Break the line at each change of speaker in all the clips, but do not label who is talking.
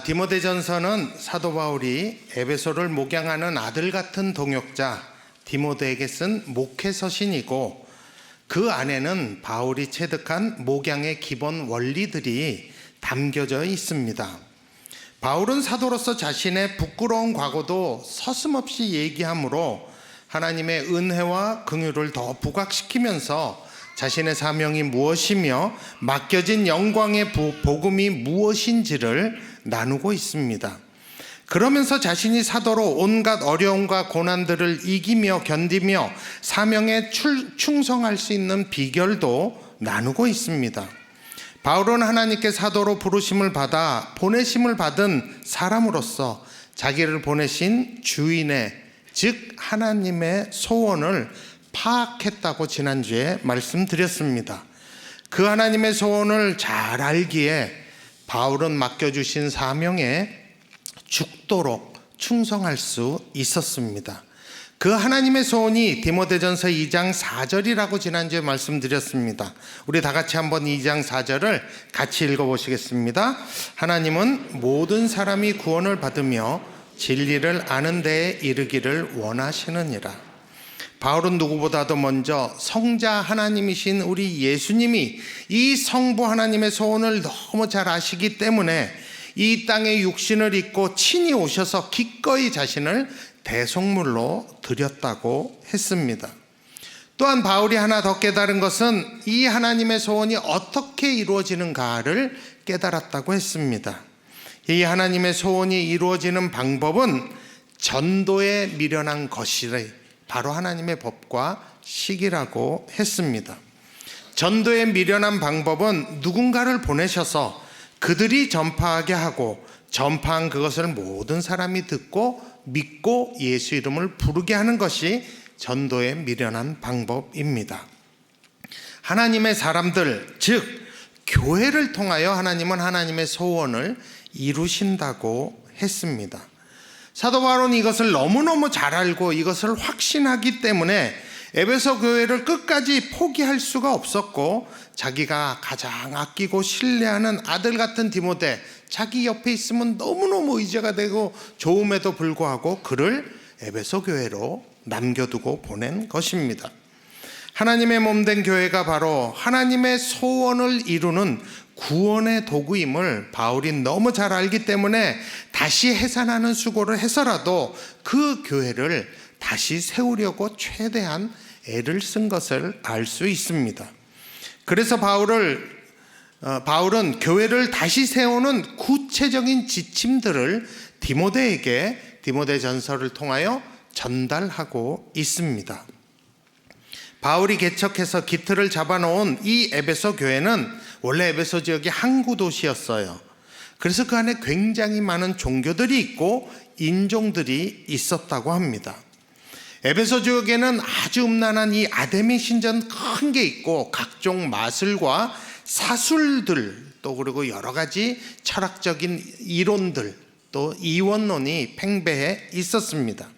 디모데전서는 사도 바울이 에베소를 목양하는 아들 같은 동역자 디모데에게 쓴 목회서신이고, 그 안에는 바울이 체득한 목양의 기본 원리들이 담겨져 있습니다. 바울은 사도로서 자신의 부끄러운 과거도 서슴없이 얘기하므로 하나님의 은혜와 긍휼을 더 부각시키면서 자신의 사명이 무엇이며 맡겨진 영광의 복음이 무엇인지를 나누고 있습니다. 그러면서 자신이 사도로 온갖 어려움과 고난들을 이기며 견디며 사명에 충성할 수 있는 비결도 나누고 있습니다. 바울은 하나님께 사도로 부르심을 받아 보내심을 받은 사람으로서 자기를 보내신 주인의, 즉 하나님의 소원을 파악했다고 지난주에 말씀드렸습니다. 그 하나님의 소원을 잘 알기에 바울은 맡겨주신 사명에 죽도록 충성할 수 있었습니다. 그 하나님의 소원이 디모데전서 2장 4절이라고 지난주에 말씀드렸습니다. 우리 다 같이 한번 2장 4절을 같이 읽어보시겠습니다. 하나님은 모든 사람이 구원을 받으며 진리를 아는 데에 이르기를 원하시느니라. 바울은 누구보다도 먼저 성자 하나님이신 우리 예수님이 이 성부 하나님의 소원을 너무 잘 아시기 때문에 이 땅에 육신을 입고 친히 오셔서 기꺼이 자신을 대속물로 드렸다고 했습니다. 또한 바울이 하나 더 깨달은 것은 이 하나님의 소원이 어떻게 이루어지는가를 깨달았다고 했습니다. 이 하나님의 소원이 이루어지는 방법은 전도에 미련한 것이래 바로 하나님의 법과 식이라고 했습니다. 전도에 미련한 방법은 누군가를 보내셔서 그들이 전파하게 하고 전파한 그것을 모든 사람이 듣고 믿고 예수 이름을 부르게 하는 것이 전도에 미련한 방법입니다. 하나님의 사람들, 즉 교회를 통하여 하나님은 하나님의 소원을 이루신다고 했습니다. 사도 바울은 이것을 너무너무 잘 알고 이것을 확신하기 때문에 에베소 교회를 끝까지 포기할 수가 없었고, 자기가 가장 아끼고 신뢰하는 아들 같은 디모데, 자기 옆에 있으면 너무너무 의지가 되고 좋음에도 불구하고 그를 에베소 교회로 남겨두고 보낸 것입니다. 하나님의 몸된 교회가 바로 하나님의 소원을 이루는 구원의 도구임을 바울이 너무 잘 알기 때문에 다시 해산하는 수고를 해서라도 그 교회를 다시 세우려고 최대한 애를 쓴 것을 알 수 있습니다. 그래서 바울은 교회를 다시 세우는 구체적인 지침들을 디모데에게 디모데전서를 통하여 전달하고 있습니다. 바울이 개척해서 기틀을 잡아놓은 이 에베소 교회는 원래 에베소 지역이 항구 도시였어요. 그래서 그 안에 굉장히 많은 종교들이 있고 인종들이 있었다고 합니다. 에베소 지역에는 아주 음란한 이 아데미 신전 큰 게 있고 각종 마술과 사술들, 또 그리고 여러 가지 철학적인 이론들, 또 이원론이 팽배해 있었습니다.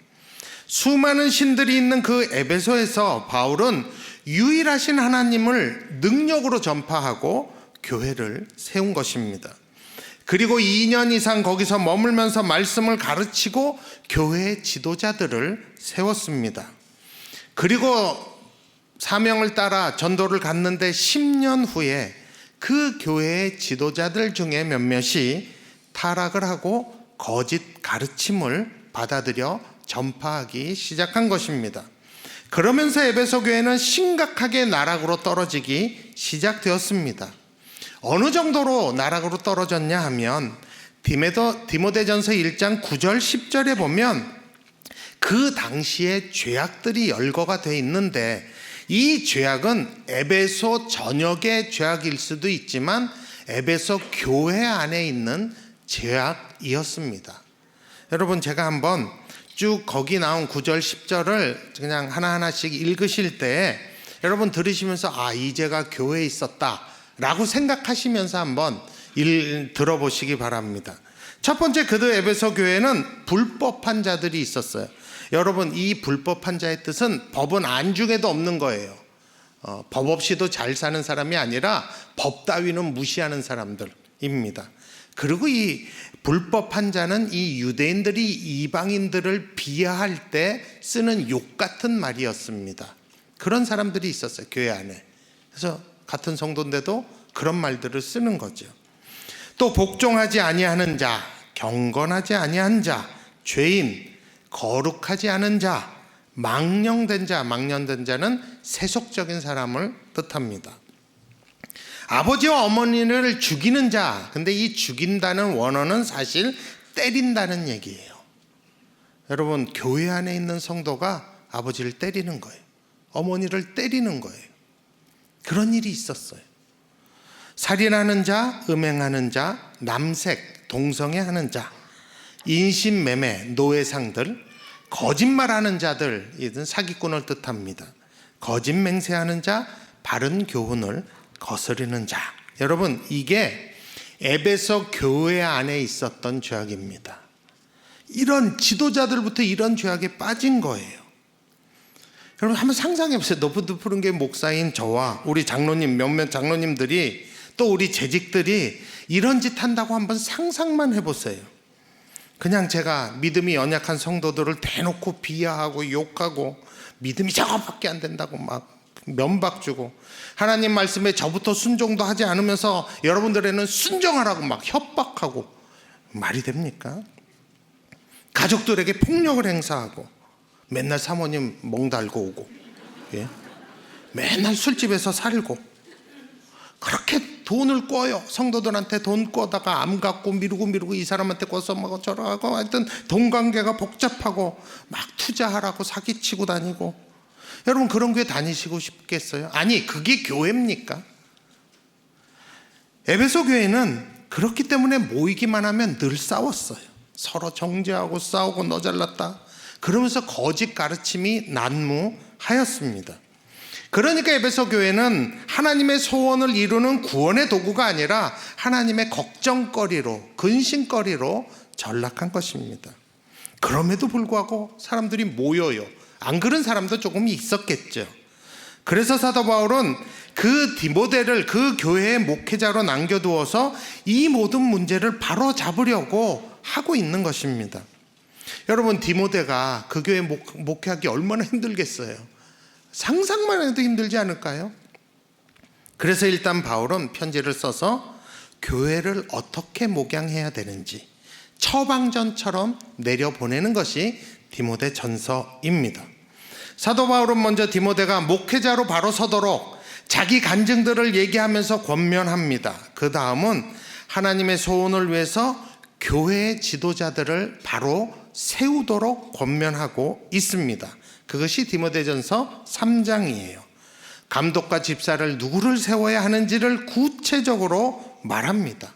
수많은 신들이 있는 그 에베소에서 바울은 유일하신 하나님을 능력으로 전파하고 교회를 세운 것입니다. 그리고 2년 이상 거기서 머물면서 말씀을 가르치고 교회의 지도자들을 세웠습니다. 그리고 사명을 따라 전도를 갔는데 10년 후에 그 교회의 지도자들 중에 몇몇이 타락을 하고 거짓 가르침을 받아들여 전파하기 시작한 것입니다. 그러면서 에베소 교회는 심각하게 나락으로 떨어지기 시작되었습니다. 어느 정도로 나락으로 떨어졌냐 하면 디모데전서 1장 9절 10절에 보면 그 당시에 죄악들이 열거가 되어 있는데, 이 죄악은 에베소 전역의 죄악일 수도 있지만 에베소 교회 안에 있는 죄악이었습니다. 여러분, 제가 한번 쭉 거기 나온 9절 10절을 그냥 하나하나씩 읽으실 때 여러분 들으시면서 이 죄가 교회에 있었다 라고 생각하시면서 한번 들어보시기 바랍니다. 첫 번째, 그들 에베소 교회는 불법한 자들이 있었어요. 여러분, 이 불법한 자의 뜻은 법은 안중에도 없는 거예요. 법 없이도 잘 사는 사람이 아니라 법 따위는 무시하는 사람들입니다. 그리고 이 불법 한자는 이 유대인들이 이방인들을 비하할 때 쓰는 욕 같은 말이었습니다. 그런 사람들이 있었어요, 교회 안에. 그래서 같은 성도인데도 그런 말들을 쓰는 거죠. 또 복종하지 아니하는 자, 경건하지 아니한 자, 죄인, 거룩하지 않은 자, 망령된 자, 망령된 자는 세속적인 사람을 뜻합니다. 아버지와 어머니를 죽이는 자, 근데 이 죽인다는 원어는 사실 때린다는 얘기예요. 여러분, 교회 안에 있는 성도가 아버지를 때리는 거예요. 어머니를 때리는 거예요. 그런 일이 있었어요. 살인하는 자, 음행하는 자, 남색, 동성애하는 자, 인신매매, 노예상들, 거짓말하는 자들, 이든 사기꾼을 뜻합니다. 거짓 맹세하는 자, 바른 교훈을 거스르는 자. 여러분, 이게 에베소 교회 안에 있었던 죄악입니다. 이런 지도자들부터 이런 죄악에 빠진 거예요. 여러분, 한번 상상해 보세요. 너프드 게 목사인 저와 우리 장로님, 몇몇 장로님들이 또 우리 재직들이 이런 짓 한다고 한번 상상만 해보세요. 그냥 제가 믿음이 연약한 성도들을 대놓고 비하하고 욕하고 믿음이 저거밖에 안 된다고 막 면박 주고 하나님 말씀에 저부터 순종도 하지 않으면서 여러분들에는 순종하라고 막 협박하고, 말이 됩니까? 가족들에게 폭력을 행사하고 맨날 사모님 멍달고 오고, 예? 맨날 술집에서 살고, 그렇게 돈을 꿔요. 성도들한테 돈 꿔다가 암 갖고 미루고 이 사람한테 꿔서 뭐 저러고, 하여튼 돈 관계가 복잡하고 막 투자하라고 사기치고 다니고. 여러분, 그런 교회 다니시고 싶겠어요? 아니, 그게 교회입니까? 에베소 교회는 그렇기 때문에 모이기만 하면 늘 싸웠어요. 서로 정죄하고 싸우고 너 잘났다 그러면서 거짓 가르침이 난무하였습니다. 그러니까 에베소 교회는 하나님의 소원을 이루는 구원의 도구가 아니라 하나님의 걱정거리로, 근심거리로 전락한 것입니다. 그럼에도 불구하고 사람들이 모여요. 안 그런 사람도 조금 있었겠죠. 그래서 사도 바울은 그 디모데를 그 교회의 목회자로 남겨두어서 이 모든 문제를 바로 잡으려고 하고 있는 것입니다. 여러분, 디모데가 그 교회 목회하기 얼마나 힘들겠어요. 상상만 해도 힘들지 않을까요? 그래서 일단 바울은 편지를 써서 교회를 어떻게 목양해야 되는지 처방전처럼 내려보내는 것이 디모데 전서입니다. 사도 바울은 먼저 디모데가 목회자로 바로 서도록 자기 간증들을 얘기하면서 권면합니다. 그 다음은 하나님의 소원을 위해서 교회의 지도자들을 바로 세우도록 권면하고 있습니다. 그것이 디모데전서 3장이에요. 감독과 집사를 누구를 세워야 하는지를 구체적으로 말합니다.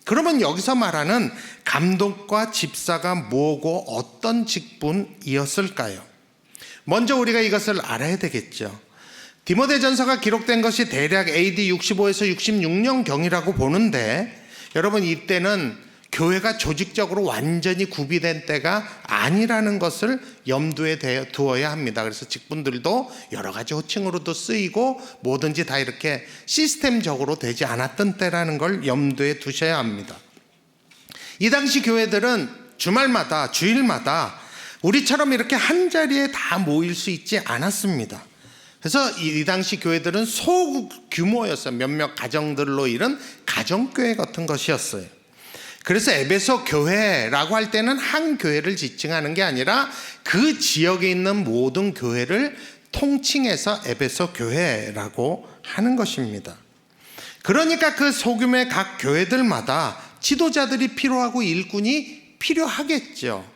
그러면 여기서 말하는 감독과 집사가 뭐고 어떤 직분이었을까요? 먼저 우리가 이것을 알아야 되겠죠. 디모데전서가 기록된 것이 대략 AD 65에서 66년경이라고 보는데, 여러분, 이때는 교회가 조직적으로 완전히 구비된 때가 아니라는 것을 염두에 두어야 합니다. 그래서 직분들도 여러 가지 호칭으로도 쓰이고 뭐든지 다 이렇게 시스템적으로 되지 않았던 때라는 걸 염두에 두셔야 합니다. 이 당시 교회들은 주말마다, 주일마다 우리처럼 이렇게 한 자리에 다 모일 수 있지 않았습니다. 그래서 이 당시 교회들은 소규모였어요. 몇몇 가정들로 이룬 가정교회 같은 것이었어요. 그래서 에베소 교회라고 할 때는 한 교회를 지칭하는 게 아니라 그 지역에 있는 모든 교회를 통칭해서 에베소 교회라고 하는 것입니다. 그러니까 그 소규모의 각 교회들마다 지도자들이 필요하고 일꾼이 필요하겠죠.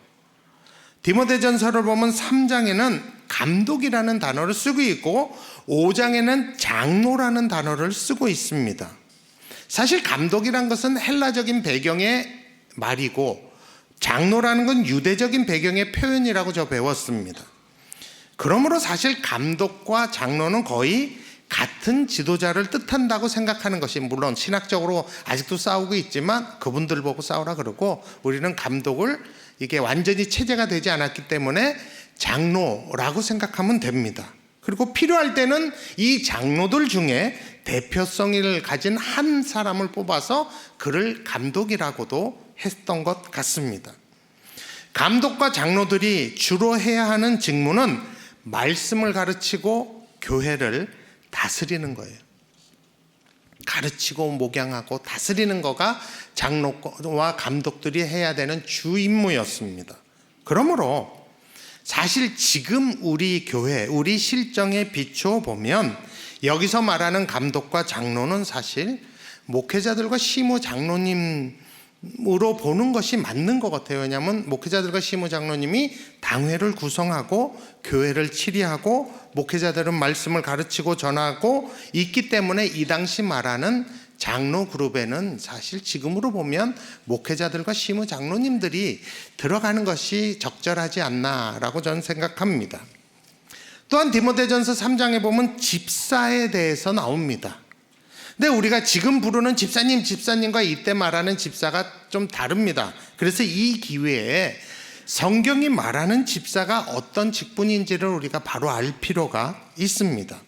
디모데전서를 보면 3장에는 감독이라는 단어를 쓰고 있고 5장에는 장로라는 단어를 쓰고 있습니다. 사실 감독이란 것은 헬라적인 배경의 말이고 장로라는 건 유대적인 배경의 표현이라고 저 배웠습니다. 그러므로 사실 감독과 장로는 거의 같은 지도자를 뜻한다고 생각하는 것이, 물론 신학적으로 아직도 싸우고 있지만 그분들 보고 싸우라 그러고, 우리는 감독을 이게 완전히 체제가 되지 않았기 때문에 장로라고 생각하면 됩니다. 그리고 필요할 때는 이 장로들 중에 대표성을 가진 한 사람을 뽑아서 그를 감독이라고도 했던 것 같습니다. 감독과 장로들이 주로 해야 하는 직무는 말씀을 가르치고 교회를 다스리는 거예요. 가르치고 목양하고 다스리는 거가 장로와 감독들이 해야 되는 주 임무였습니다. 그러므로 사실 지금 우리 교회, 우리 실정에 비추어 보면 여기서 말하는 감독과 장로는 사실 목회자들과 시무 장로님으로 보는 것이 맞는 것 같아요. 왜냐하면 목회자들과 시무 장로님이 당회를 구성하고 교회를 치리하고 목회자들은 말씀을 가르치고 전하고 있기 때문에 이 당시 말하는 장로 그룹에는 사실 지금으로 보면 목회자들과 시무 장로님들이 들어가는 것이 적절하지 않나라고 저는 생각합니다. 또한 디모데전서 3장에 보면 집사에 대해서 나옵니다. 근데 우리가 지금 부르는 집사님과 이때 말하는 집사가 좀 다릅니다. 그래서 이 기회에 성경이 말하는 집사가 어떤 직분인지를 우리가 바로 알 필요가 있습니다.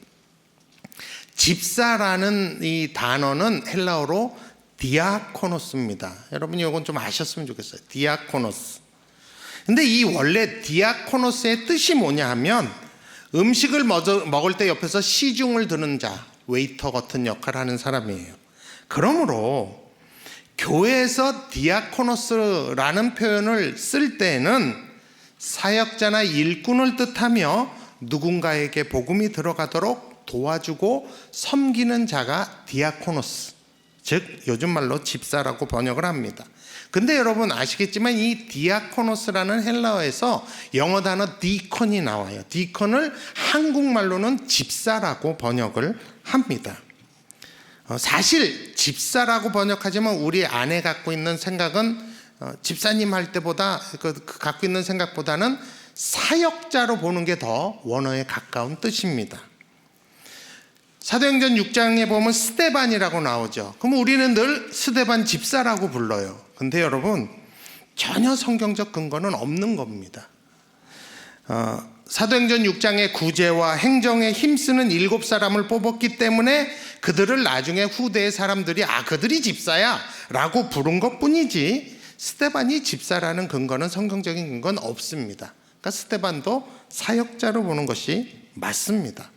집사라는 이 단어는 헬라어로 디아코노스입니다. 여러분이 이건 좀 아셨으면 좋겠어요. 디아코노스. 근데 이 원래 디아코노스의 뜻이 뭐냐 하면 음식을 먹을 때 옆에서 시중을 드는 자, 웨이터 같은 역할을 하는 사람이에요. 그러므로 교회에서 디아코노스라는 표현을 쓸 때에는 사역자나 일꾼을 뜻하며 누군가에게 복음이 들어가도록 도와주고 섬기는 자가 디아코노스, 즉 요즘 말로 집사라고 번역을 합니다. 근데 여러분 아시겠지만 이 디아코노스라는 헬라어에서 영어 단어 디컨이 나와요. 디컨을 한국말로는 집사라고 번역을 합니다. 사실 집사라고 번역하지만 우리 안에 갖고 있는 생각은 집사님 할 때보다 갖고 있는 생각보다는 사역자로 보는 게 더 원어에 가까운 뜻입니다. 사도행전 6장에 보면 스데반이라고 나오죠. 그럼 우리는 늘 스데반 집사라고 불러요. 근데 여러분 전혀 성경적 근거는 없는 겁니다. 사도행전 6장의 구제와 행정에 힘쓰는 7사람을 뽑았기 때문에 그들을 나중에 후대의 사람들이 그들이 집사야 라고 부른 것 뿐이지 스데반이 집사라는 근거는 성경적인 근거는 없습니다. 그러니까 스데반도 사역자로 보는 것이 맞습니다.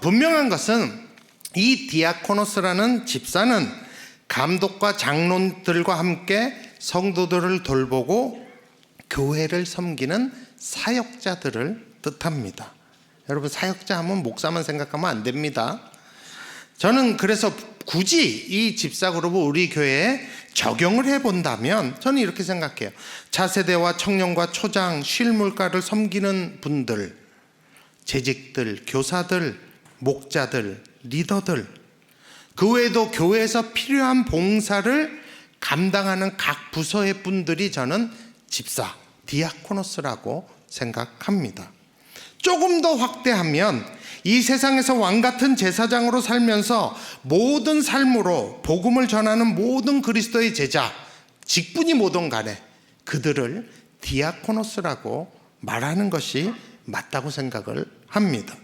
분명한 것은 이 디아코노스라는 집사는 감독과 장로들과 함께 성도들을 돌보고 교회를 섬기는 사역자들을 뜻합니다. 여러분 사역자 하면 목사만 생각하면 안 됩니다. 저는 그래서 굳이 이 집사 그룹을 우리 교회에 적용을 해본다면 저는 이렇게 생각해요. 차세대와 청년과 초장, 쉴물가를 섬기는 분들, 재직들, 교사들, 목자들, 리더들, 그 외에도 교회에서 필요한 봉사를 감당하는 각 부서의 분들이 저는 집사, 디아코노스라고 생각합니다. 조금 더 확대하면 이 세상에서 왕같은 제사장으로 살면서 모든 삶으로 복음을 전하는 모든 그리스도의 제자, 직분이 뭐든 간에 그들을 디아코노스라고 말하는 것이 맞다고 생각을 합니다.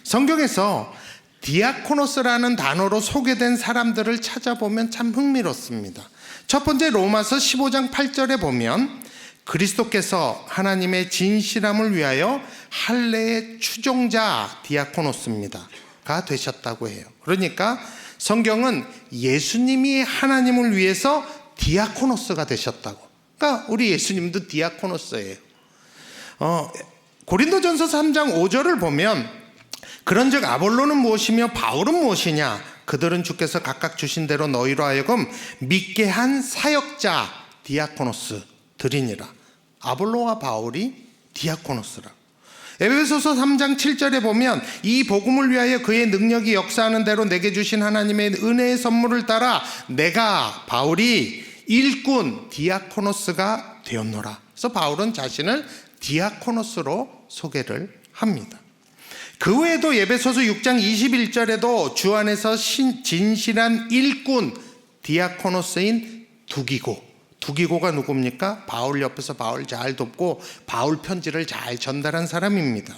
성경에서 디아코노스라는 단어로 소개된 사람들을 찾아보면 참 흥미롭습니다. 첫 번째 로마서 15장 8절에 보면 그리스도께서 하나님의 진실함을 위하여 할례의 추종자 디아코노스입니다가 되셨다고 해요. 그러니까 성경은 예수님이 하나님을 위해서 디아코노스가 되셨다고. 그러니까 우리 예수님도 디아코노스예요. 고린도전서 3장 5절을 보면 그런즉 아볼로는 무엇이며 바울은 무엇이냐? 그들은 주께서 각각 주신 대로 너희로 하여금 믿게 한 사역자 디아코노스들이니라. 아볼로와 바울이 디아코노스라. 에베소서 3장 7절에 보면 이 복음을 위하여 그의 능력이 역사하는 대로 내게 주신 하나님의 은혜의 선물을 따라 내가 바울이 일꾼 디아코노스가 되었노라. 그래서 바울은 자신을 디아코노스로 소개를 합니다. 그 외에도 에베소서 6장 21절에도 주 안에서 진실한 일꾼 디아코노스인 두기고가 누굽니까? 바울 옆에서 바울 잘 돕고 바울 편지를 잘 전달한 사람입니다.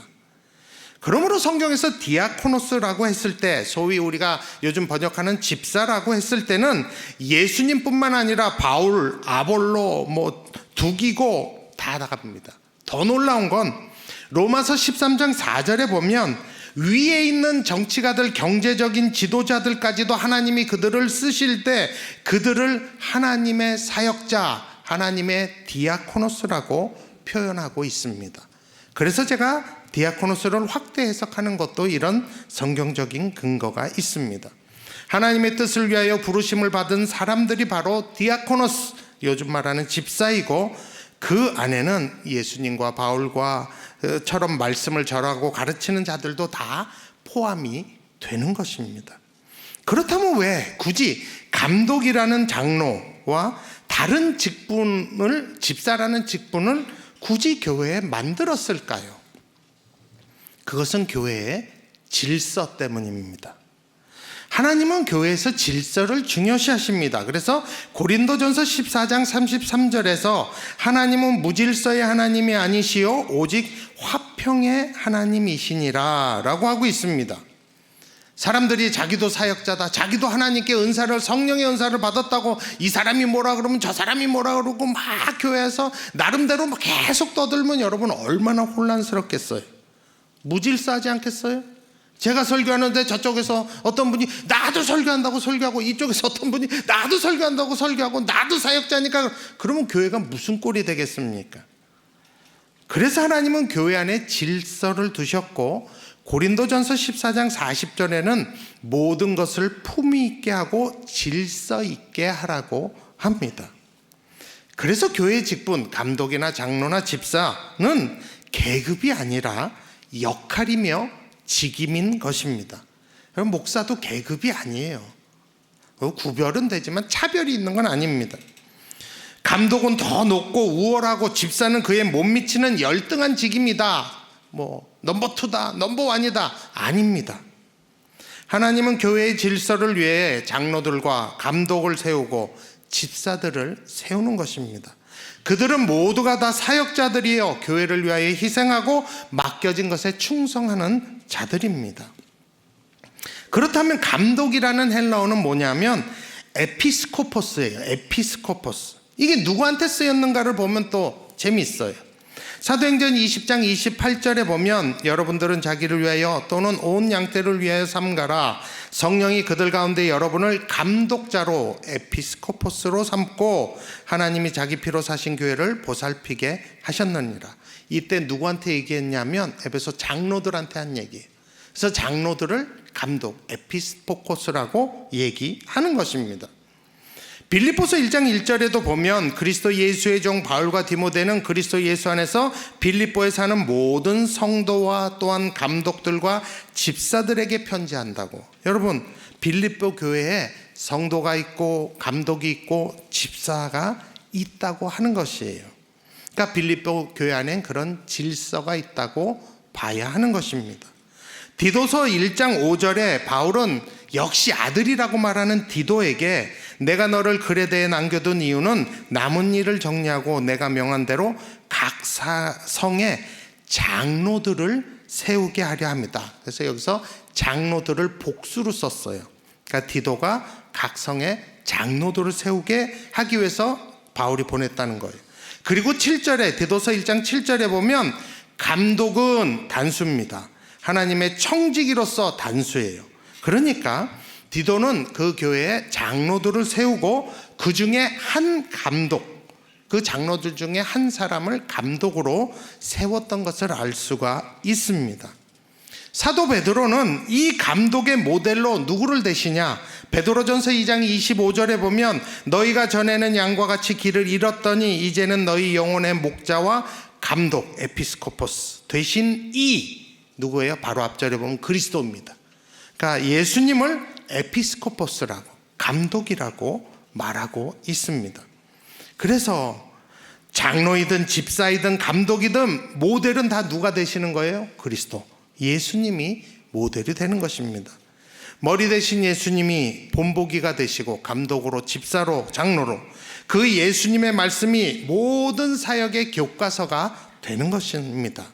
그러므로 성경에서 디아코노스라고 했을 때, 소위 우리가 요즘 번역하는 집사라고 했을 때는 예수님뿐만 아니라 바울, 아볼로, 두기고 다 나갑니다. 더 놀라운 건 로마서 13장 4절에 보면 위에 있는 정치가들, 경제적인 지도자들까지도 하나님이 그들을 쓰실 때 그들을 하나님의 사역자, 하나님의 디아코노스라고 표현하고 있습니다. 그래서 제가 디아코노스를 확대 해석하는 것도 이런 성경적인 근거가 있습니다. 하나님의 뜻을 위하여 부르심을 받은 사람들이 바로 디아코노스, 요즘 말하는 집사이고, 그 안에는 예수님과 바울과처럼 말씀을 전하고 가르치는 자들도 다 포함이 되는 것입니다. 그렇다면 왜 굳이 감독이라는 장로와 다른 직분을, 집사라는 직분을 굳이 교회에 만들었을까요? 그것은 교회의 질서 때문입니다. 하나님은 교회에서 질서를 중요시하십니다. 그래서 고린도전서 14장 33절에서 하나님은 무질서의 하나님이 아니시요 오직 화평의 하나님이시니라 라고 하고 있습니다. 사람들이 자기도 사역자다, 자기도 하나님께 은사를, 성령의 은사를 받았다고 이 사람이 뭐라 그러면 저 사람이 뭐라 그러고 막 교회에서 나름대로 막 계속 떠들면 여러분 얼마나 혼란스럽겠어요. 무질서하지 않겠어요? 제가 설교하는데 저쪽에서 어떤 분이 나도 설교한다고 설교하고, 이쪽에서 어떤 분이 나도 설교한다고 설교하고, 나도 사역자니까, 그러면 교회가 무슨 꼴이 되겠습니까? 그래서 하나님은 교회 안에 질서를 두셨고, 고린도전서 14장 40절에는 모든 것을 품위 있게 하고 질서 있게 하라고 합니다. 그래서 교회의 직분, 감독이나 장로나 집사는 계급이 아니라 역할이며 직임인 것입니다. 여러분, 목사도 계급이 아니에요. 구별은 되지만 차별이 있는 건 아닙니다. 감독은 더 높고 우월하고 집사는 그에 못 미치는 열등한 직임이다, 넘버 2다, 넘버 1이다, 아닙니다. 하나님은 교회의 질서를 위해 장로들과 감독을 세우고 집사들을 세우는 것입니다. 그들은 모두가 다 사역자들이요, 교회를 위하여 희생하고 맡겨진 것에 충성하는 자들입니다. 그렇다면 감독이라는 헬라어는 뭐냐면 에피스코포스예요. 에피스코포스. 이게 누구한테 쓰였는가를 보면 또 재미있어요. 사도행전 20장 28절에 보면 여러분들은 자기를 위하여 또는 온 양떼를 위하여 삼가라. 성령이 그들 가운데 여러분을 감독자로, 에피스코포스로 삼고 하나님이 자기 피로 사신 교회를 보살피게 하셨느니라. 이때 누구한테 얘기했냐면 에베소 장로들한테 한 얘기예요. 그래서 장로들을 감독, 에피스코포스라고 얘기하는 것입니다. 빌립보서 1장 1절에도 보면 그리스도 예수의 종 바울과 디모데는 그리스도 예수 안에서 빌립보에 사는 모든 성도와 또한 감독들과 집사들에게 편지한다고. 여러분, 빌립보 교회에 성도가 있고 감독이 있고 집사가 있다고 하는 것이에요. 그러니까 빌립보 교회 안엔 그런 질서가 있다고 봐야 하는 것입니다. 디도서 1장 5절에 바울은 역시 아들이라고 말하는 디도에게 내가 너를 그레데에 남겨둔 이유는 남은 일을 정리하고 내가 명한 대로 각 성에 장로들을 세우게 하려 합니다. 그래서 여기서 장로들을 복수로 썼어요. 그러니까 디도가 각 성에 장로들을 세우게 하기 위해서 바울이 보냈다는 거예요. 그리고 7절에, 디도서 1장 7절에 보면 감독은 단수입니다. 하나님의 청지기로서 단수예요. 그러니까 디도는 그 교회에 장로들을 세우고 그 중에 한 감독, 그 장로들 중에 한 사람을 감독으로 세웠던 것을 알 수가 있습니다. 사도 베드로는 이 감독의 모델로 누구를 대시냐? 베드로전서 2장 25절에 보면 너희가 전에는 양과 같이 길을 잃었더니 이제는 너희 영혼의 목자와 감독, 에피스코포스 되신 이 누구예요? 바로 앞절에 보면 그리스도입니다. 그러니까 예수님을 에피스코포스라고, 감독이라고 말하고 있습니다. 그래서 장로이든 집사이든 감독이든 모델은 다 누가 되시는 거예요? 그리스도, 예수님이 모델이 되는 것입니다. 머리 대신 예수님이 본보기가 되시고 감독으로, 집사로, 장로로 그 예수님의 말씀이 모든 사역의 교과서가 되는 것입니다.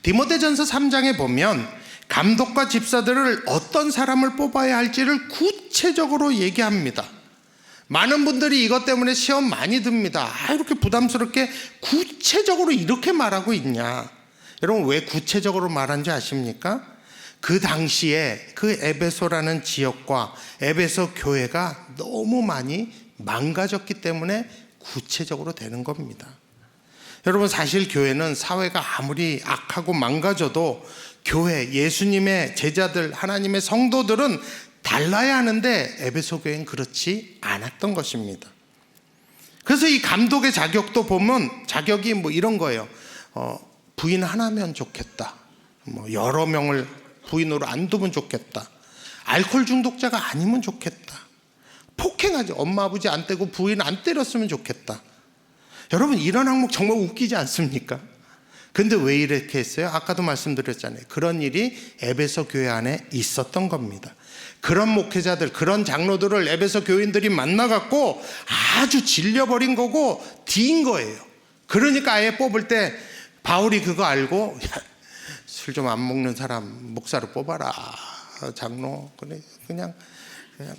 디모데전서 3장에 보면 감독과 집사들을 어떤 사람을 뽑아야 할지를 구체적으로 얘기합니다. 많은 분들이 이것 때문에 시험 많이 듭니다. 이렇게 부담스럽게 구체적으로 이렇게 말하고 있냐. 여러분, 왜 구체적으로 말한지 아십니까? 그 당시에 그 에베소라는 지역과 에베소 교회가 너무 많이 망가졌기 때문에 구체적으로 되는 겁니다. 여러분, 사실 교회는 사회가 아무리 악하고 망가져도 교회, 예수님의 제자들, 하나님의 성도들은 달라야 하는데 에베소 교회는 그렇지 않았던 것입니다. 그래서 이 감독의 자격도 보면 자격이 뭐 이런 거예요. 부인 하나면 좋겠다. 여러 명을 부인으로 안 두면 좋겠다. 알코올 중독자가 아니면 좋겠다. 폭행하지, 엄마 아버지 안 때고 부인 안 때렸으면 좋겠다. 여러분, 이런 항목 정말 웃기지 않습니까? 근데 왜 이렇게 했어요? 아까도 말씀드렸잖아요. 그런 일이 에베소 교회 안에 있었던 겁니다. 그런 목회자들, 그런 장로들을 에베소 교인들이 만나갖고 아주 질려버린 거고 뒤인 거예요. 그러니까 아예 뽑을 때 바울이 그거 알고 술 좀 안 먹는 사람 목사로 뽑아라. 장로 그냥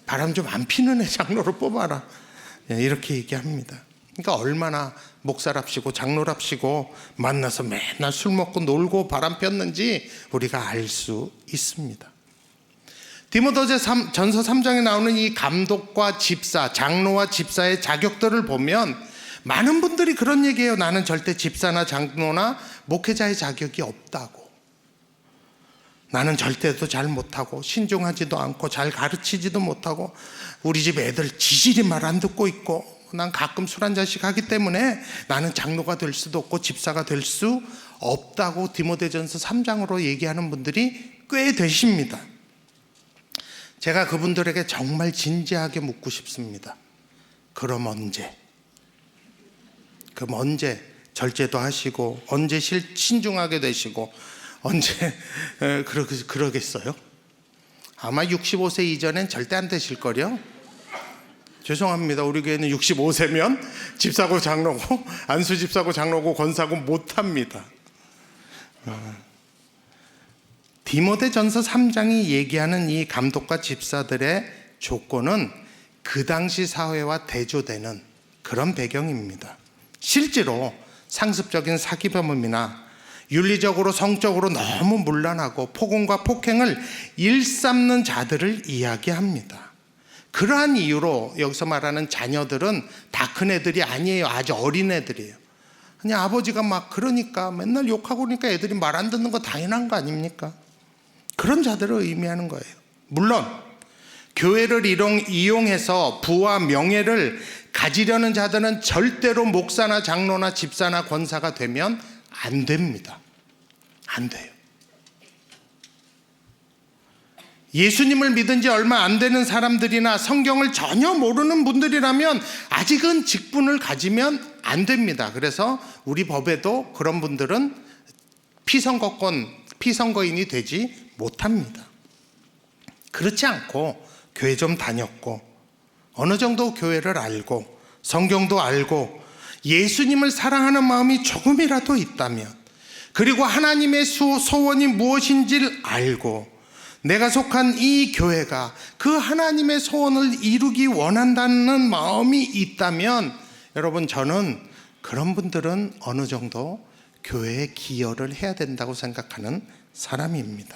바람 좀 안 피는 애 장로로 뽑아라. 이렇게 얘기합니다. 그러니까 얼마나 목사랍시고 장로랍시고 만나서 맨날 술 먹고 놀고 바람 폈는지 우리가 알 수 있습니다. 디모데전서 3장에 나오는 이 감독과 집사, 장로와 집사의 자격들을 보면 많은 분들이 그런 얘기해요. 나는 절대 집사나 장로나 목회자의 자격이 없다고. 나는 절대도 잘 못하고 신중하지도 않고 잘 가르치지도 못하고 우리 집 애들 지질이 말 안 듣고 있고 난 가끔 술 한 잔씩 하기 때문에 나는 장로가 될 수도 없고 집사가 될 수 없다고 디모데전서 3장으로 얘기하는 분들이 꽤 되십니다. 제가 그분들에게 정말 진지하게 묻고 싶습니다. 그럼 언제? 그럼 언제 절제도 하시고 언제 신중하게 되시고 언제 그러겠어요? 아마 65세 이전엔 절대 안 되실 거요. 죄송합니다. 우리 교회는 65세면 집사고 장로고 안수 집사고 장로고 권사고 못합니다. 디모데전서 3장이 얘기하는 이 감독과 집사들의 조건은 그 당시 사회와 대조되는 그런 배경입니다. 실제로 상습적인 사기범이나 윤리적으로 성적으로 너무 문란하고 폭언과 폭행을 일삼는 자들을 이야기합니다. 그러한 이유로 여기서 말하는 자녀들은 다 큰 애들이 아니에요. 아주 어린 애들이에요. 그냥 아버지가 막 그러니까 맨날 욕하고 그러니까 애들이 말 안 듣는 거 당연한 거 아닙니까? 그런 자들을 의미하는 거예요. 물론 교회를 이용해서 부와 명예를 가지려는 자들은 절대로 목사나 장로나 집사나 권사가 되면 안 됩니다. 안 돼요. 예수님을 믿은 지 얼마 안 되는 사람들이나 성경을 전혀 모르는 분들이라면 아직은 직분을 가지면 안 됩니다. 그래서 우리 법에도 그런 분들은 피선거인이 되지 못합니다. 그렇지 않고 교회 좀 다녔고 어느 정도 교회를 알고 성경도 알고 예수님을 사랑하는 마음이 조금이라도 있다면 그리고 하나님의 소원이 무엇인지를 알고 내가 속한 이 교회가 그 하나님의 소원을 이루기 원한다는 마음이 있다면 여러분, 저는 그런 분들은 어느 정도 교회에 기여를 해야 된다고 생각하는 사람입니다.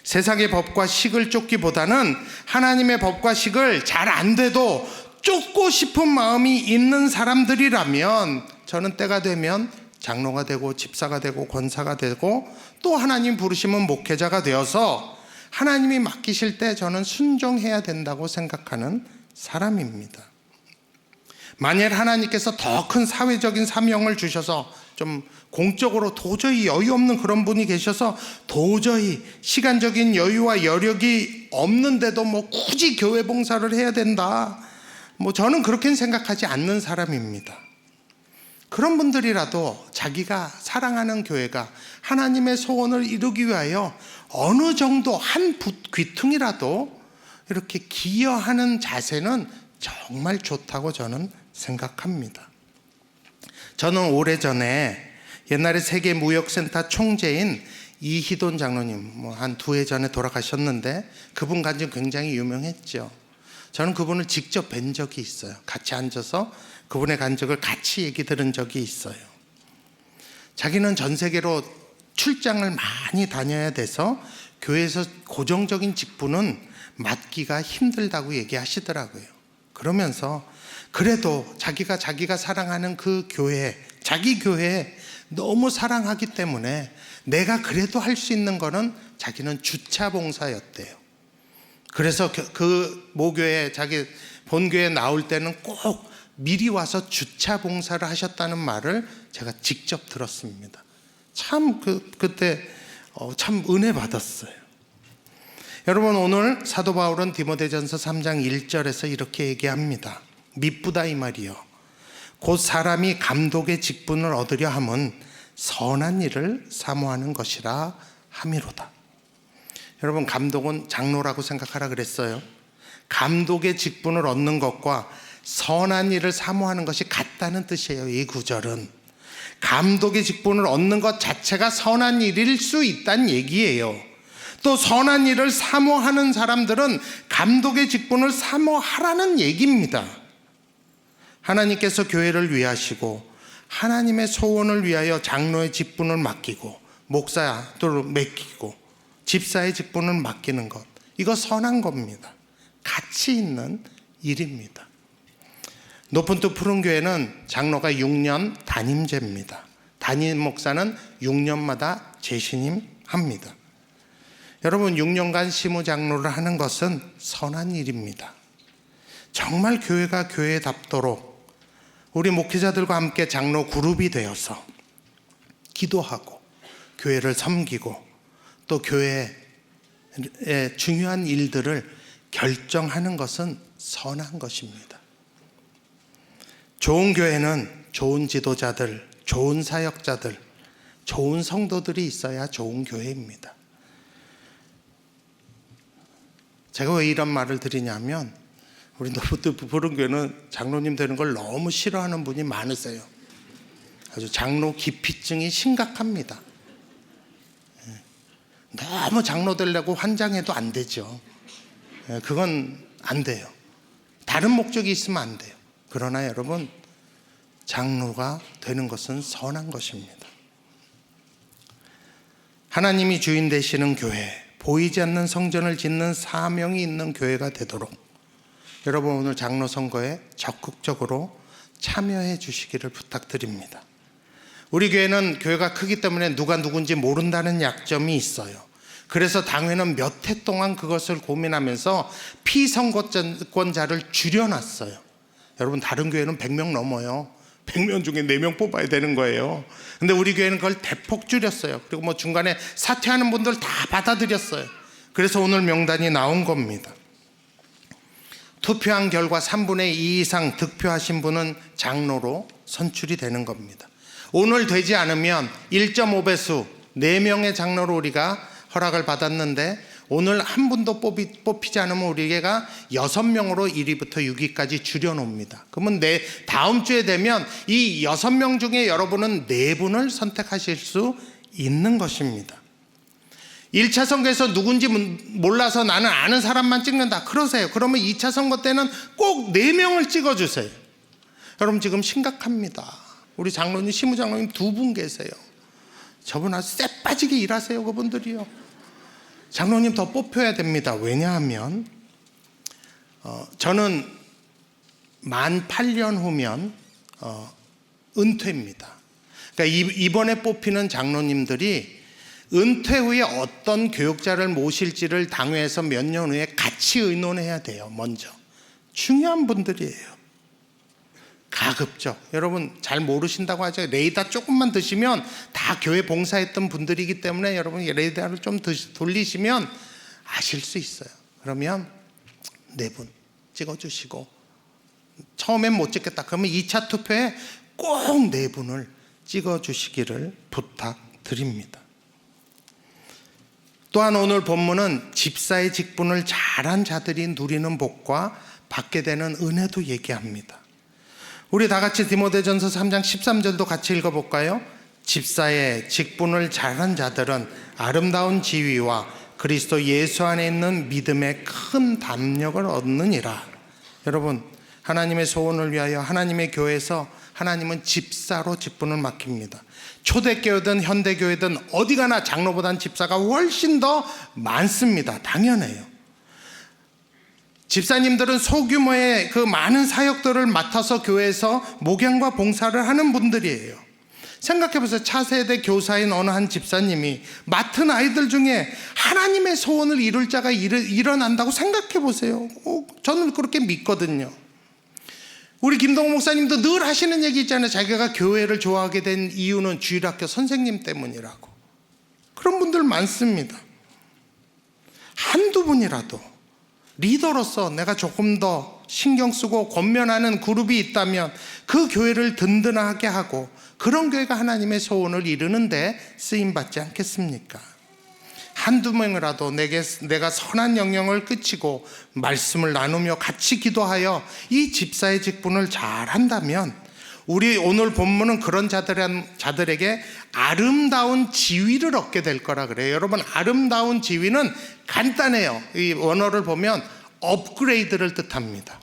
세상의 법과 식을 쫓기보다는 하나님의 법과 식을 잘 안 돼도 쫓고 싶은 마음이 있는 사람들이라면 저는 때가 되면 장로가 되고 집사가 되고 권사가 되고 또 하나님 부르시면 목회자가 되어서 하나님이 맡기실 때 저는 순종해야 된다고 생각하는 사람입니다. 만일 하나님께서 더 큰 사회적인 사명을 주셔서 좀 공적으로 도저히 여유 없는 그런 분이 계셔서 도저히 시간적인 여유와 여력이 없는데도 굳이 교회 봉사를 해야 된다, 저는 그렇게는 생각하지 않는 사람입니다. 그런 분들이라도 자기가 사랑하는 교회가 하나님의 소원을 이루기 위하여 어느 정도 한 귀퉁이라도 이렇게 기여하는 자세는 정말 좋다고 저는 생각합니다. 저는 오래전에 옛날에 세계무역센터 총재인 이희돈 장로님, 한 2해 전에 돌아가셨는데 그분 간증 굉장히 유명했죠. 저는 그분을 직접 뵌 적이 있어요. 같이 앉아서 그분의 간증을 같이 얘기 들은 적이 있어요. 자기는 전 세계로 출장을 많이 다녀야 돼서 교회에서 고정적인 직분은 맡기가 힘들다고 얘기하시더라고요. 그러면서 그래도 자기가 사랑하는 그 교회, 자기 교회 너무 사랑하기 때문에 내가 그래도 할 수 있는 거는 자기는 주차 봉사였대요. 그래서 그 모교회, 자기 본교회 나올 때는 꼭 미리 와서 주차 봉사를 하셨다는 말을 제가 직접 들었습니다. 참 그때 참 은혜 받았어요. 여러분, 오늘 사도 바울은 디모데전서 3장 1절에서 이렇게 얘기합니다. 미쁘다 이 말이요, 곧 사람이 감독의 직분을 얻으려 함은 선한 일을 사모하는 것이라 함이로다. 여러분, 감독은 장로라고 생각하라 그랬어요. 감독의 직분을 얻는 것과 선한 일을 사모하는 것이 같다는 뜻이에요. 이 구절은 감독의 직분을 얻는 것 자체가 선한 일일 수 있다는 얘기예요. 또 선한 일을 사모하는 사람들은 감독의 직분을 사모하라는 얘기입니다. 하나님께서 교회를 위하시고 하나님의 소원을 위하여 장로의 직분을 맡기고 목사도 맡기고 집사의 직분을 맡기는 것, 이거 선한 겁니다. 가치 있는 일입니다. 높은 뜻 푸른 교회는 장로가 6년 단임제입니다. 담임 목사는 6년마다 재신임합니다. 여러분, 6년간 시무장로를 하는 것은 선한 일입니다. 정말 교회가 교회답도록 우리 목회자들과 함께 장로 그룹이 되어서 기도하고 교회를 섬기고 또 교회의 중요한 일들을 결정하는 것은 선한 것입니다. 좋은 교회는 좋은 지도자들, 좋은 사역자들, 좋은 성도들이 있어야 좋은 교회입니다. 제가 왜 이런 말을 드리냐면, 우리 높은 뜻 푸른 교회는 장로님 되는 걸 너무 싫어하는 분이 많으세요. 아주 장로 기피증이 심각합니다. 너무 장로 되려고 환장해도 안 되죠. 그건 안 돼요. 다른 목적이 있으면 안 돼요. 그러나 여러분, 장로가 되는 것은 선한 것입니다. 하나님이 주인 되시는 교회, 보이지 않는 성전을 짓는 사명이 있는 교회가 되도록 여러분, 오늘 장로 선거에 적극적으로 참여해 주시기를 부탁드립니다. 우리 교회는 교회가 크기 때문에 누가 누군지 모른다는 약점이 있어요. 그래서 당회는 몇 해 동안 그것을 고민하면서 피선거권자를 줄여놨어요. 여러분, 다른 교회는 100명 넘어요. 100명 중에 4명 뽑아야 되는 거예요. 근데 우리 교회는 그걸 대폭 줄였어요. 그리고 중간에 사퇴하는 분들 다 받아들였어요. 그래서 오늘 명단이 나온 겁니다. 투표한 결과 3분의 2 이상 득표하신 분은 장로로 선출이 되는 겁니다. 오늘 되지 않으면 1.5배수 4명의 장로로 우리가 허락을 받았는데, 오늘 한 분도 뽑히지 않으면 우리가 6명으로 1위부터 6위까지 줄여놓습니다. 그러면 다음 주에 되면 이 6명 중에 여러분은 4분을 선택하실 수 있는 것입니다. 1차 선거에서 누군지 몰라서 나는 아는 사람만 찍는다 그러세요. 그러면 2차 선거 때는 꼭 4명을 찍어주세요. 여러분, 지금 심각합니다. 우리 장로님, 시무장로님 2분 계세요. 저분 아주 쎄빠지게 일하세요. 그분들이요. 장로님 더 뽑혀야 됩니다. 왜냐하면 저는 만 8년 후면 은퇴입니다. 그러니까 이번에 뽑히는 장로님들이 은퇴 후에 어떤 교육자를 모실지를 당회에서 몇 년 후에 같이 의논해야 돼요. 먼저 중요한 분들이에요. 가급적, 여러분 잘 모르신다고 하죠. 레이더 조금만 드시면 다 교회 봉사했던 분들이기 때문에 여러분 레이더를 좀 돌리시면 아실 수 있어요. 그러면 4분 찍어주시고, 처음엔 못 찍겠다 그러면 2차 투표에 꼭 4분을 찍어주시기를 부탁드립니다. 또한 오늘 본문은 집사의 직분을 잘한 자들이 누리는 복과 받게 되는 은혜도 얘기합니다. 우리 다 같이 디모데전서 3장 13절도 같이 읽어볼까요? 집사의 직분을 잘한 자들은 아름다운 지위와 그리스도 예수 안에 있는 믿음의 큰 담력을 얻느니라. 여러분, 하나님의 소원을 위하여 하나님의 교회에서 하나님은 집사로 직분을 맡깁니다. 초대교회든 현대교회든 어디 가나 장로보다는 집사가 훨씬 더 많습니다. 당연해요. 집사님들은 소규모의 그 많은 사역들을 맡아서 교회에서 목양과 봉사를 하는 분들이에요. 생각해보세요. 차세대 교사인 어느 한 집사님이 맡은 아이들 중에 하나님의 소원을 이룰 자가 일어난다고 생각해보세요. 저는 그렇게 믿거든요. 우리 김동호 목사님도 늘 하시는 얘기 있잖아요. 자기가 교회를 좋아하게 된 이유는 주일학교 선생님 때문이라고. 그런 분들 많습니다. 한두 분이라도 리더로서 내가 조금 더 신경 쓰고 권면하는 그룹이 있다면 그 교회를 든든하게 하고 그런 교회가 하나님의 소원을 이루는데 쓰임받지 않겠습니까? 한두 명이라도 내가 선한 영향을 끼치고 말씀을 나누며 같이 기도하여 이 집사의 직분을 잘 한다면 우리 오늘 본문은 그런 자들에게 아름다운 지위를 얻게 될 거라 그래요. 여러분, 아름다운 지위는 간단해요. 이 원어를 보면 업그레이드를 뜻합니다.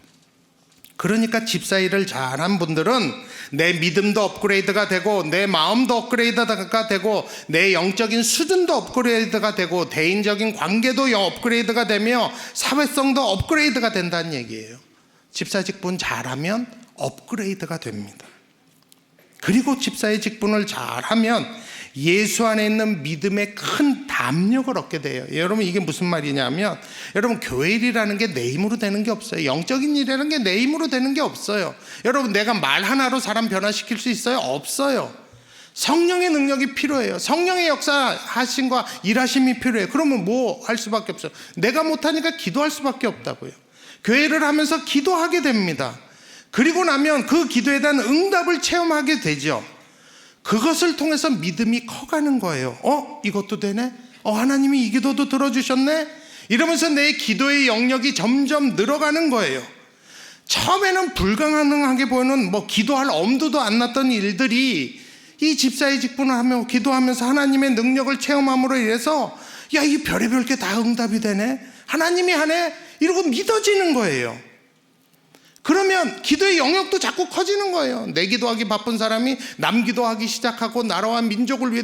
그러니까 집사 일을 잘한 분들은 내 믿음도 업그레이드가 되고 내 마음도 업그레이드가 되고 내 영적인 수준도 업그레이드가 되고 대인적인 관계도 업그레이드가 되며 사회성도 업그레이드가 된다는 얘기예요. 집사 직분 잘하면 업그레이드가 됩니다. 그리고 집사의 직분을 잘하면 예수 안에 있는 믿음의 큰 담력을 얻게 돼요. 여러분, 이게 무슨 말이냐면 여러분, 교회 일이라는 게 내 힘으로 되는 게 없어요. 영적인 일이라는 게 내 힘으로 되는 게 없어요. 여러분, 내가 말 하나로 사람 변화시킬 수 있어요? 없어요. 성령의 능력이 필요해요. 성령의 역사하심과 일하심이 필요해요. 그러면 뭐 할 수밖에 없어요. 내가 못하니까 기도할 수밖에 없다고요. 교회를 하면서 기도하게 됩니다. 그리고 나면 그 기도에 대한 응답을 체험하게 되죠. 그것을 통해서 믿음이 커가는 거예요. 이것도 되네? 하나님이 이 기도도 들어주셨네? 이러면서 내 기도의 영역이 점점 늘어가는 거예요. 처음에는 불가능하게 보이는 기도할 엄두도 안 났던 일들이 이 집사의 직분을 하며 기도하면서 하나님의 능력을 체험함으로 인해서 이 별의별 게 다 응답이 되네? 하나님이 하네? 이러고 믿어지는 거예요. 그러면 기도의 영역도 자꾸 커지는 거예요. 내 기도하기 바쁜 사람이 남 기도하기 시작하고 나라와 민족을 위해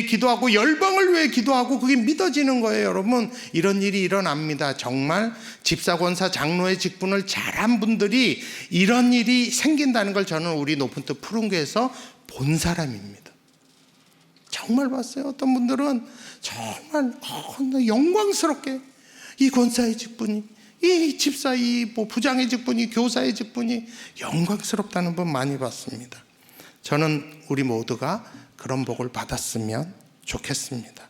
기도하고 열방을 위해 기도하고 그게 믿어지는 거예요. 여러분, 이런 일이 일어납니다. 정말 집사, 권사, 장로의 직분을 잘한 분들이 이런 일이 생긴다는 걸 저는 우리 높은 뜻 푸른교에서 본 사람입니다. 정말 봤어요. 어떤 분들은 정말 영광스럽게 이 권사의 직분이, 이 집사, 부장의 직분이, 교사의 직분이 영광스럽다는 분 많이 봤습니다. 저는 우리 모두가 그런 복을 받았으면 좋겠습니다.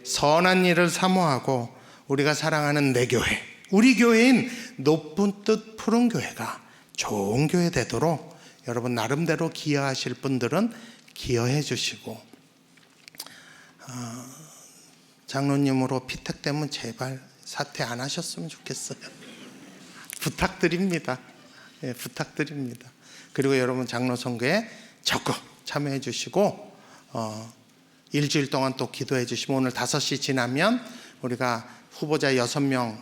선한 일을 사모하고 우리가 사랑하는 내 교회, 우리 교회인 높은 뜻 푸른 교회가 좋은 교회 되도록 여러분 나름대로 기여하실 분들은 기여해 주시고, 장로님으로 피택되면 제발 사퇴 안 하셨으면 좋겠어요. 부탁드립니다. 부탁드립니다. 그리고 여러분 장로 선거에 적극 참여해 주시고 일주일 동안 또 기도해 주시면 오늘 5시 지나면 우리가 후보자 6명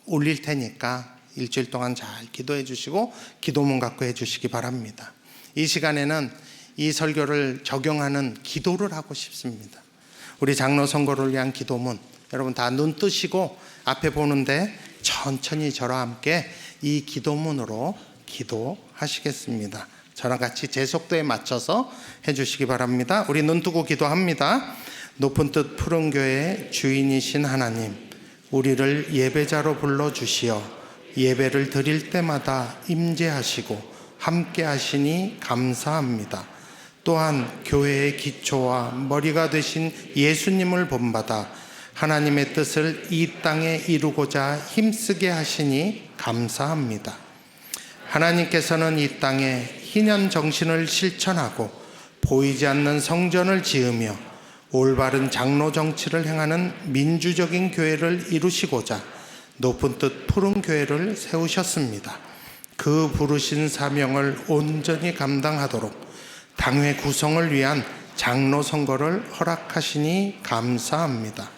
올릴 테니까 일주일 동안 잘 기도해 주시고 기도문 갖고 해 주시기 바랍니다. 이 시간에는 이 설교를 적용하는 기도를 하고 싶습니다. 우리 장로 선거를 위한 기도문, 여러분 다 눈 뜨시고 앞에 보는데 천천히 저와 함께 이 기도문으로 기도하시겠습니다. 저랑 같이 제 속도에 맞춰서 해주시기 바랍니다. 우리 눈 뜨고 기도합니다. 높은 뜻 푸른 교회의 주인이신 하나님, 우리를 예배자로 불러주시어 예배를 드릴 때마다 임재하시고 함께 하시니 감사합니다. 또한 교회의 기초와 머리가 되신 예수님을 본받아 하나님의 뜻을 이 땅에 이루고자 힘쓰게 하시니 감사합니다. 하나님께서는 이 땅에 희년 정신을 실천하고 보이지 않는 성전을 지으며 올바른 장로 정치를 행하는 민주적인 교회를 이루시고자 높은 뜻 푸른 교회를 세우셨습니다. 그 부르신 사명을 온전히 감당하도록 당회 구성을 위한 장로 선거를 허락하시니 감사합니다.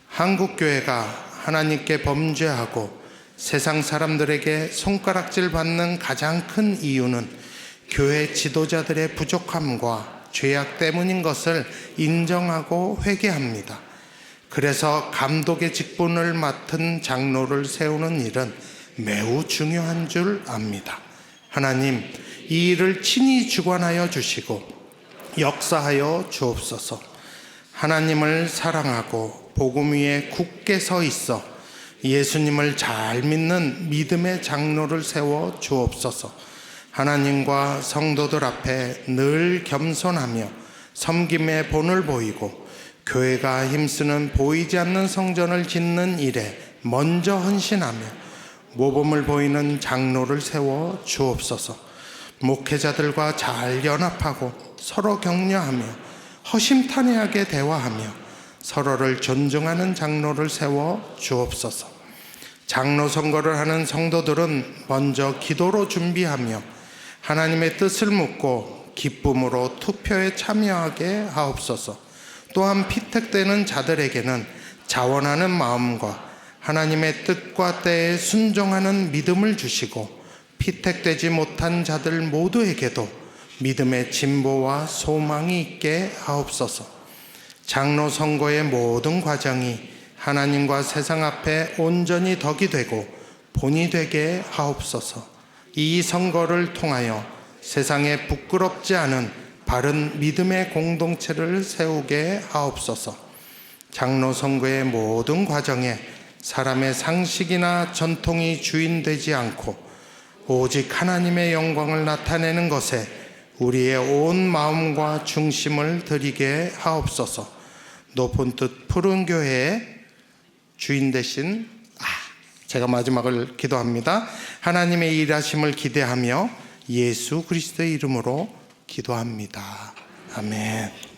한국교회가 하나님께 범죄하고 세상 사람들에게 손가락질 받는 가장 큰 이유는 교회 지도자들의 부족함과 죄악 때문인 것을 인정하고 회개합니다. 그래서 감독의 직분을 맡은 장로를 세우는 일은 매우 중요한 줄 압니다. 하나님, 이 일을 친히 주관하여 주시고 역사하여 주옵소서. 하나님을 사랑하고 복음 위에 굳게 서 있어 예수님을 잘 믿는 믿음의 장로를 세워 주옵소서. 하나님과 성도들 앞에 늘 겸손하며 섬김의 본을 보이고 교회가 힘쓰는 보이지 않는 성전을 짓는 일에 먼저 헌신하며 모범을 보이는 장로를 세워 주옵소서. 목회자들과 잘 연합하고 서로 격려하며 허심탄회하게 대화하며 서로를 존중하는 장로를 세워 주옵소서. 장로 선거를 하는 성도들은 먼저 기도로 준비하며 하나님의 뜻을 묻고 기쁨으로 투표에 참여하게 하옵소서. 또한 피택되는 자들에게는 자원하는 마음과 하나님의 뜻과 때에 순종하는 믿음을 주시고 피택되지 못한 자들 모두에게도 믿음의 진보와 소망이 있게 하옵소서. 장로 선거의 모든 과정이 하나님과 세상 앞에 온전히 덕이 되고 본이 되게 하옵소서. 이 선거를 통하여 세상에 부끄럽지 않은 바른 믿음의 공동체를 세우게 하옵소서. 장로 선거의 모든 과정에 사람의 상식이나 전통이 주인되지 않고 오직 하나님의 영광을 나타내는 것에 우리의 온 마음과 중심을 드리게 하옵소서. 높은 뜻 푸른 교회의 주인 되신 제가 마지막을 기도합니다. 하나님의 일하심을 기대하며 예수 그리스도의 이름으로 기도합니다. 아멘.